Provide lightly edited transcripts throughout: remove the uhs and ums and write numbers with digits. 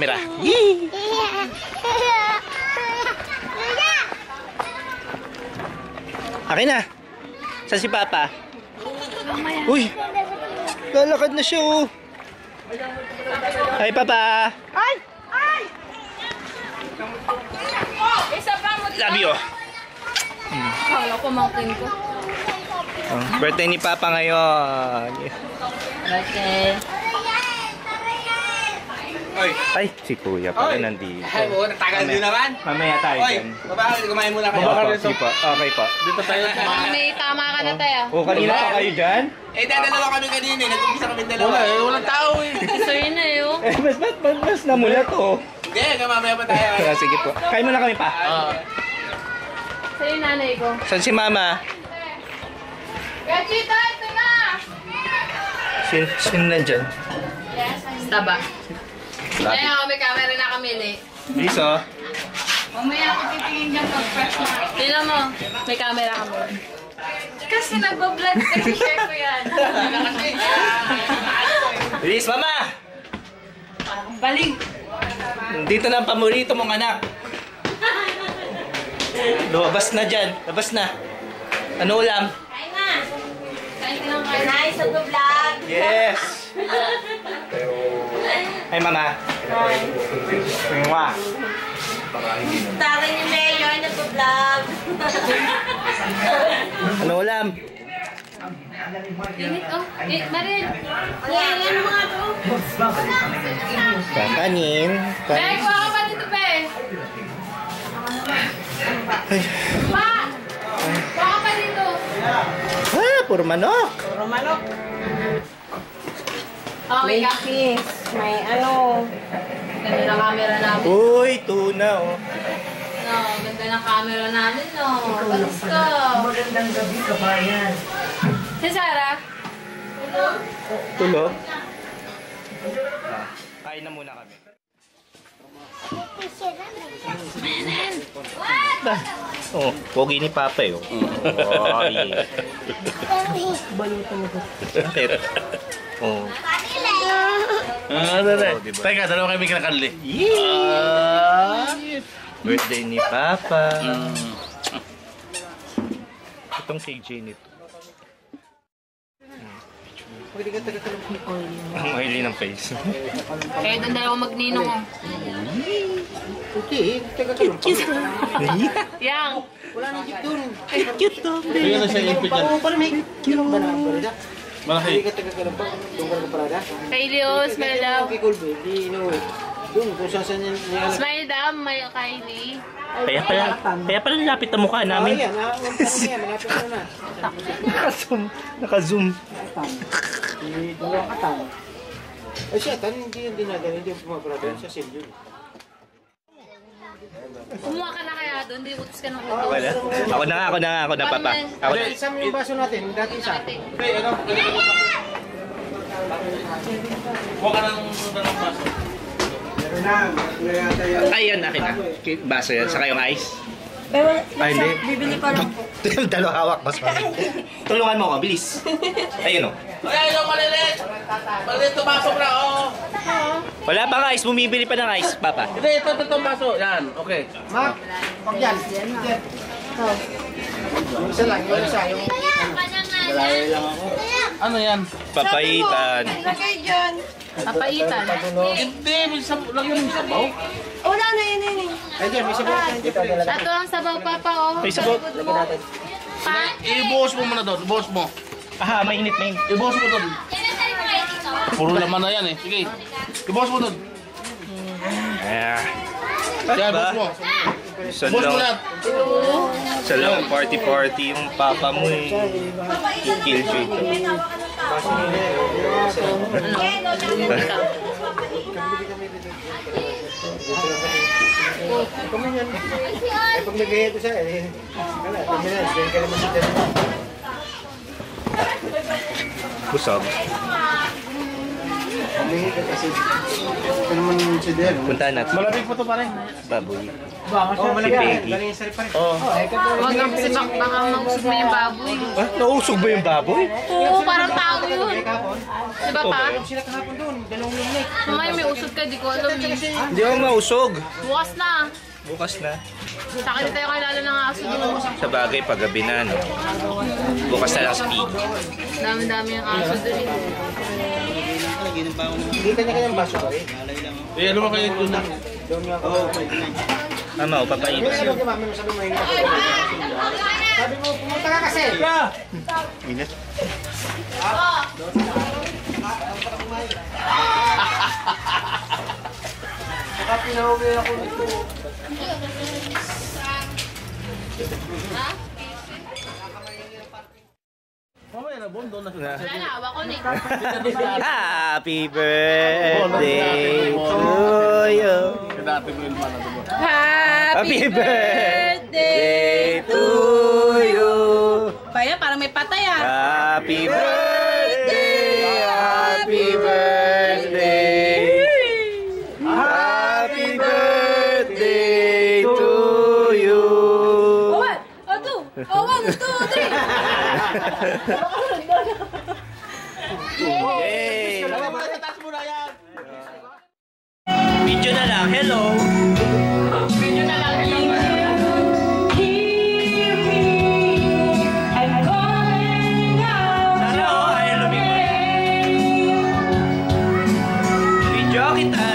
camera. Yee! Akin na. Saan si Papa? Uy! Lalakad na siya oh. Hi Papa! Ay! Ay! Isa pa mo dito. Love you. Kala ko mountain ko. Birthday ni Papa ngayon. Okay. Ay, si Kuya pala nandito. Ay, mo, natagal din naman. Mamaya tayo Oy, dyan. baba, kumain muna kayo. Baba si pa. Okay pa. Dito tayo. May tama ka na tayo. Oh, kanina pa kayo dyan? Eh, dadalawa kami kanina. Nag-umpisa kami dalawa. Walang tao eh. So yun na yun. Eh, mas namula to. Hindi, mamaya pa tayo. Sige po. Kain muna kami pa. So yung nanay ko. Saan si Mama? Gachita, ito na! Sino nandyan? Taba. Ngayon, may camera na kami, Le. Bilis oh. Mamaya ako titingin dyan pag-fresh na. Tingnan mo, may camera kami. Kasi nagbablog kasi share ko yan. Bilis, Mama! Baling! Dito na ang pamorito mong anak. Lumabas na dyan. Labas na. Ano ulam? Kain na! Kain ka lang kain. Nice sa vlog! Yes! Hi, Mama. Hi. Mwah. Tara ni Mayor, nag-vlog. Ano ulam? Init, oh. Eh, Marin. Yan mga to. Kakanin. May kuha ka pa dito, Pe. Pa! Kuha ka pa dito. Ah, puro manok. Puro manok. Oh, may Kiss, may ano. ganda ng camera namin. Uy, tuna oh. No, ganda ng camera namin, no. Balis ko. Magandang gabi, kabayan. Si Sarah? Tulog? Kain na muna kami. Oh, pogi ni Papa eh. Oh, yeah. Balutan mo ko. Bakit? Oh. Diba? Teka, dalawa kami kinakanli. Birthday ni Papa. Itong KJ nito. Ang oily ng face. Kaya doon dalawa magninong, oh. Yang! Cute to. Ayun na siya yung picture. Malaki. Kay Leo, smile daw. Smile daw, may Kylie. Kaya pala lapit ang mukha namin. Naka-zoom. Ay siya, hindi yung dinadala, hindi yung pumaparada, siya sim yun. Kumuha ka na kaya doon, di utos ka ng utos. Wala. Ako na, Papa. Ako na. Isang yung baso natin, dati isa. Okay, ano? Huwag ka ng baso. Meron na, yata yan. Ay, yan, akin na. Baso yan. Saka yung ice. Pero, Ay, hindi. bibili ko lang po. Dalawa hawak, mas mali. Tulungan mo ako, bilis. Ayun o. Ay, ayun, malilit! Malilit, tumasok na, oo. Wala pang ice, bumibili pa ng ice, Papa. Hindi, ito, baso. Yan, okay. Ma, pag yan. Yung isa lang, yung isa, yung... Ano yan? Papaitan. Papaitan. Hindi, may lagyan mo sabaw. Wala na yun. Ay, dyan, may sabaw na hindi pa rin. Ito ang sabaw, Papa, oh. May sabot. Ibuhos mo muna doon, ibuhos mo. Aha, mainit. Ibuhos mo doon. Puro laman na yan eh. Sige, ibuhos mo doon. Ayan. Yan, ibuhos mo. Ibuhos mo lahat. Sa lang, party yung Papa mo eh. Killjoy to. Ay, pag nag-heto siya, eh. Kala, terminal, then ka naman sa terminal. Busog. Humingi ka kasi. Ito naman si Del. Puntahan natin. Malamig pa to pare. Baboy. Oh, malaki. Peggy. Galing sa pa rin. Oh. Huwag kang kasi baka mausog mo yung baboy. Ah, nausog ba yung baboy? Oo, parang tao yun. Di ba pa? Sila kahapon doon. Dalawang lumik. Mamaya may usog ka, di ko alam eh. Hindi ako mausog. Bukas na. Bukas na. Sa akin tayo kilala ng aso doon. Sa bagay, paggabi na, no? Bukas na lang speed. Dami-dami yung aso doon. Hindi kanya-kanyang baso pa rin. Eh, ano mo kayo doon na? Doon nga ako. Mama, papaiba siya. Sabi mo, pumunta ka kasi. Minat. Saka pinahuli ako nito. Mamaya na, bondo na. Wala na, hawa ko na eh. Happy birthday to you. Dati mo yung mana doon. Happy birthday to you. Kaya parang may patay ah. Happy birthday. Happy birthday. Happy birthday to you. One, two, one, two, three. Hey. Video na lang. Hello. Video na lang yun. Sana oh, ay lumipad. Video kita.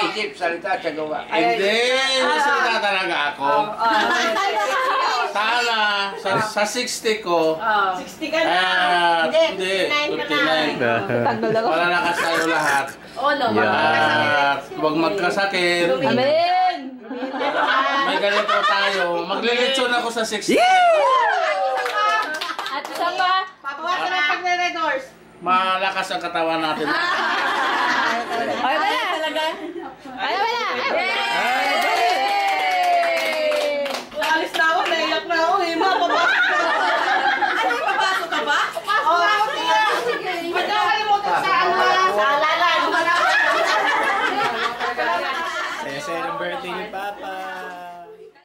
isip, salita, tsagawa. Hindi, nasalita talaga ako. Tala, sa 60 ko, 60 ka na. hindi, 59. Wala na kasi tayo lahat. At huwag magkasakit. Amen! May ganito tayo. Maglilitsyon ako sa 60. At isa pa, Papawasan ang pagre-redors. Malakas ang katawan natin. ay, wala! Talaga? Wala, wala!